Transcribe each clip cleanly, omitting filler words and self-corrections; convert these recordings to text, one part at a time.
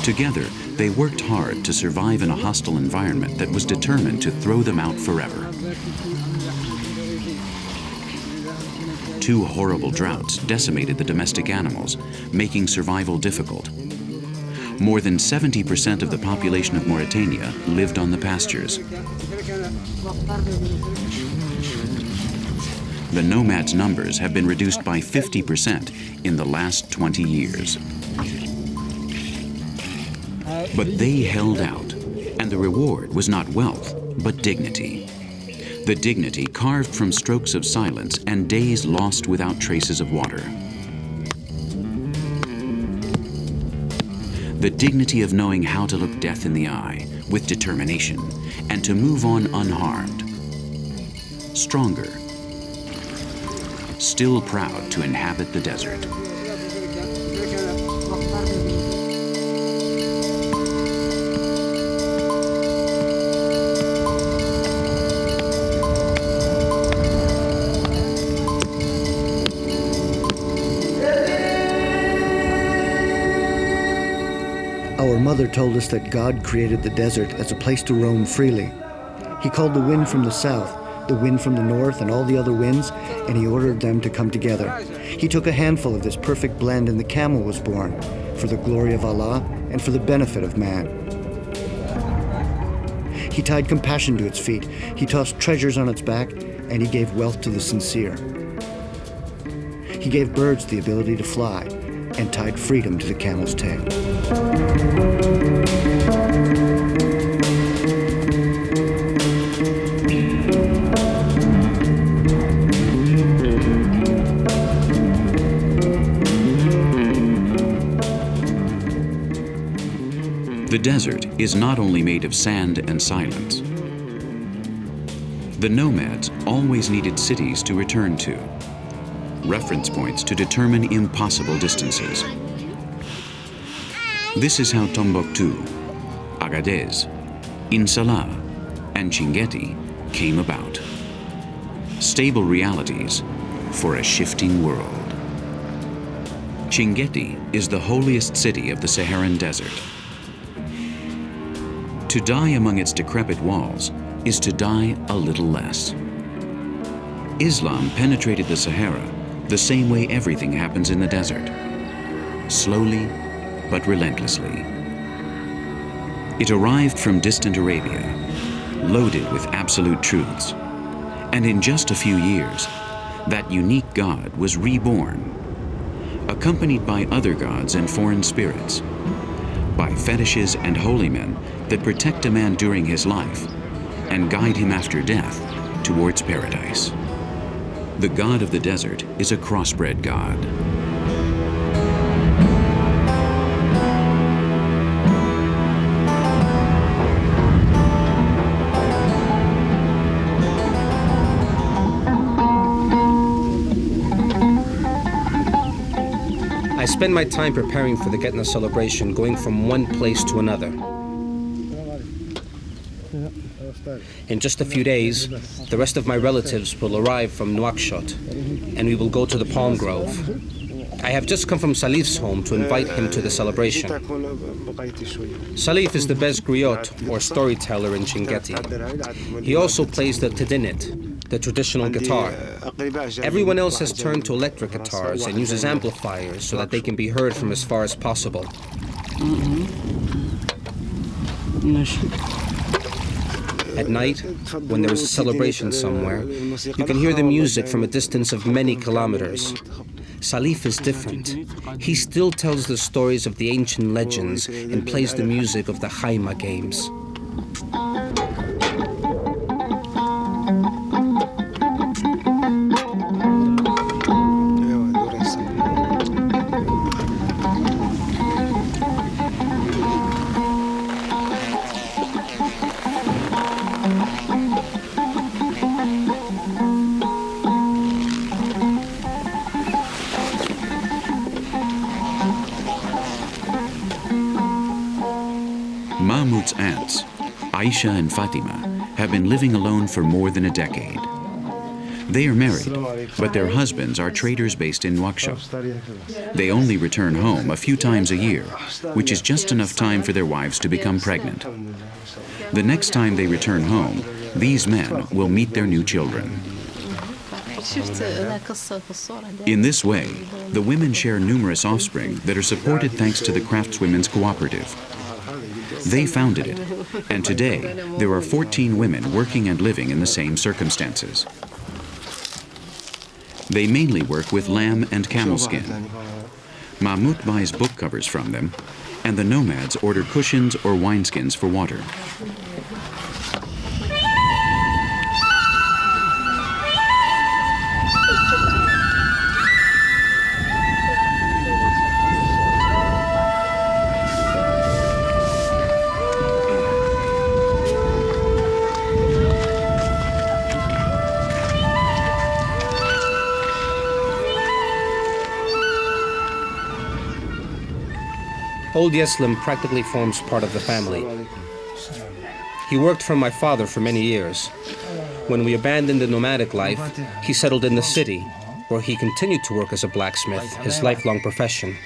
Together, they worked hard to survive in a hostile environment that was determined to throw them out forever. 2 horrible droughts decimated the domestic animals, making survival difficult. More than 70% of the population of Mauritania lived on the pastures. The nomads' numbers have been reduced by 50% in the last 20 years. But they held out, and the reward was not wealth, but dignity. The dignity carved from strokes of silence and days lost without traces of water. The dignity of knowing how to look death in the eye with determination and to move on unharmed. Stronger, still proud to inhabit the desert. Our mother told us that God created the desert as a place to roam freely. He called the wind from the south, the wind from the north, and all the other winds, and he ordered them to come together. He took a handful of this perfect blend, and the camel was born, for the glory of Allah and for the benefit of man. He tied compassion to its feet, he tossed treasures on its back, and he gave wealth to the sincere. He gave birds the ability to fly, and tied freedom to the camel's tail. The desert is not only made of sand and silence. The nomads always needed cities to return to, reference points to determine impossible distances. This is how Tombouctou, Agadez, Insala, and Chinguetti came about. Stable realities for a shifting world. Chinguetti is the holiest city of the Saharan desert. To die among its decrepit walls is to die a little less. Islam penetrated the Sahara the same way everything happens in the desert, slowly but relentlessly. It arrived from distant Arabia, loaded with absolute truths, and in just a few years, that unique God was reborn, accompanied by other gods and foreign spirits, by fetishes and holy men that protect a man during his life and guide him after death towards paradise. The God of the desert is a crossbred God. I spend my time preparing for the Getna celebration, going from one place to another. In just a few days, the rest of my relatives will arrive from Nouakchott, and we will go to the palm grove. I have just come from Salif's home to invite him to the celebration. Salif is the best griot, or storyteller, in Chinguetti. He also plays the tedinit, the traditional guitar. Everyone else has turned to electric guitars and uses amplifiers so that they can be heard from as far as possible. At night, when there is a celebration somewhere, you can hear the music from a distance of many kilometers. Salif is different. He still tells the stories of the ancient legends and plays the music of the Haima games. Mahmoud's aunts, Aisha and Fatima, have been living alone for more than a decade. They are married, but their husbands are traders based in Nouakchott. They only return home a few times a year, which is just enough time for their wives to become pregnant. The next time they return home, these men will meet their new children. In this way, the women share numerous offspring that are supported thanks to the Craftswomen's Cooperative. They founded it, and today there are 14 women working and living in the same circumstances. They mainly work with lamb and camel skin. Mahmoud buys book covers from them, and the nomads order cushions or wineskins for water. Old Yeslim practically forms part of the family. He worked for my father for many years. When we abandoned the nomadic life, he settled in the city, where he continued to work as a blacksmith, his lifelong profession.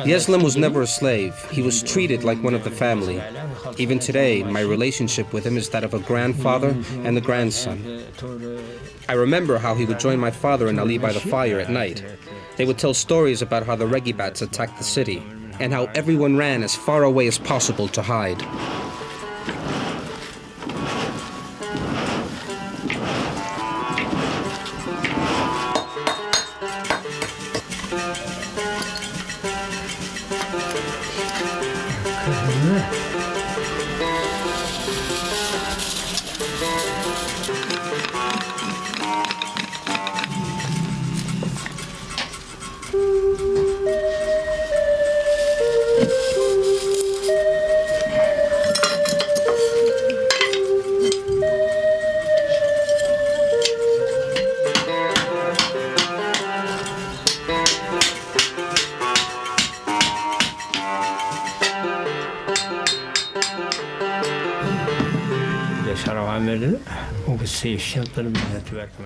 Yeslim was never a slave. He was treated like one of the family. Even today, my relationship with him is that of a grandfather and a grandson. I remember how he would join my father and Ali by the fire at night. They would tell stories about how the Reggie bats attacked the city, and how everyone ran as far away as possible to hide.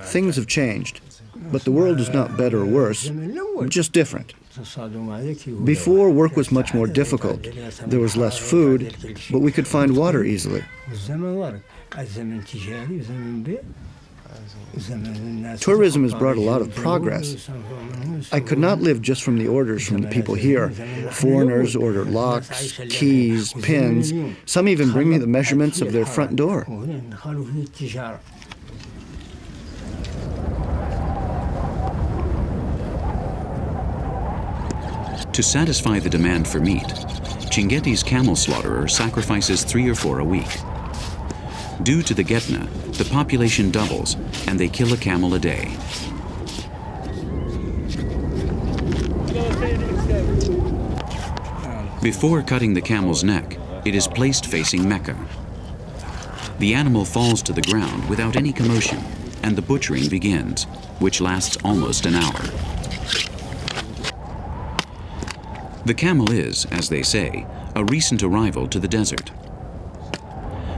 Things have changed, but the world is not better or worse, just different. Before, work was much more difficult. There was less food, but we could find water easily. Tourism has brought a lot of progress. I could not live just from the orders from the people here. Foreigners order locks, keys, pins. Some even bring me the measurements of their front door. To satisfy the demand for meat, Chinguetti's camel slaughterer sacrifices 3 or 4 a week. Due to the Getna, the population doubles, and they kill a camel a day. Before cutting the camel's neck, it is placed facing Mecca. The animal falls to the ground without any commotion, and the butchering begins, which lasts almost an hour. The camel is, as they say, a recent arrival to the desert.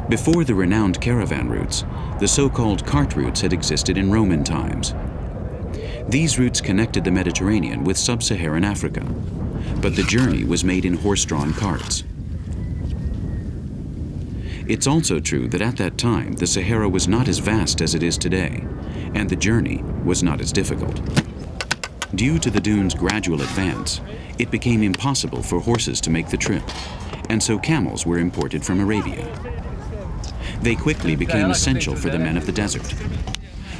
Before the renowned caravan routes, the so-called cart routes had existed in Roman times. These routes connected the Mediterranean with sub-Saharan Africa, but the journey was made in horse-drawn carts. It's also true that at that time the Sahara was not as vast as it is today, and the journey was not as difficult. Due to the dunes' gradual advance, it became impossible for horses to make the trip, and so camels were imported from Arabia. They quickly became essential for the men of the desert.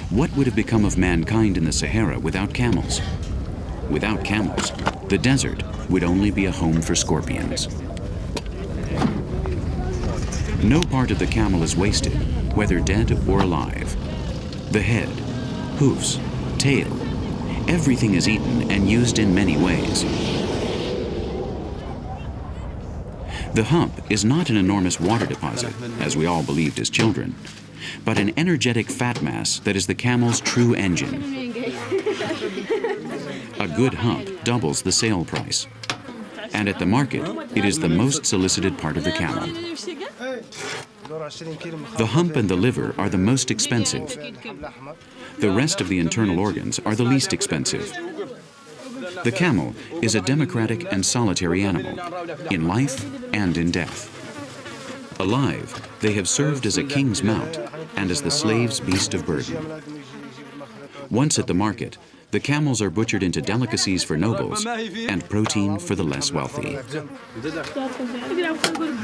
What would have become of mankind in the Sahara without camels? Without camels, the desert would only be a home for scorpions. No part of the camel is wasted, whether dead or alive. The head, hoofs, tail, everything is eaten and used in many ways. The hump is not an enormous water deposit, as we all believed as children, but an energetic fat mass that is the camel's true engine. A good hump doubles the sale price, and at the market, it is the most solicited part of the camel. The hump and the liver are the most expensive. The rest of the internal organs are the least expensive. The camel is a democratic and solitary animal, in life and in death. Alive, they have served as a king's mount and as the slave's beast of burden. Once at the market, the camels are butchered into delicacies for nobles and protein for the less wealthy.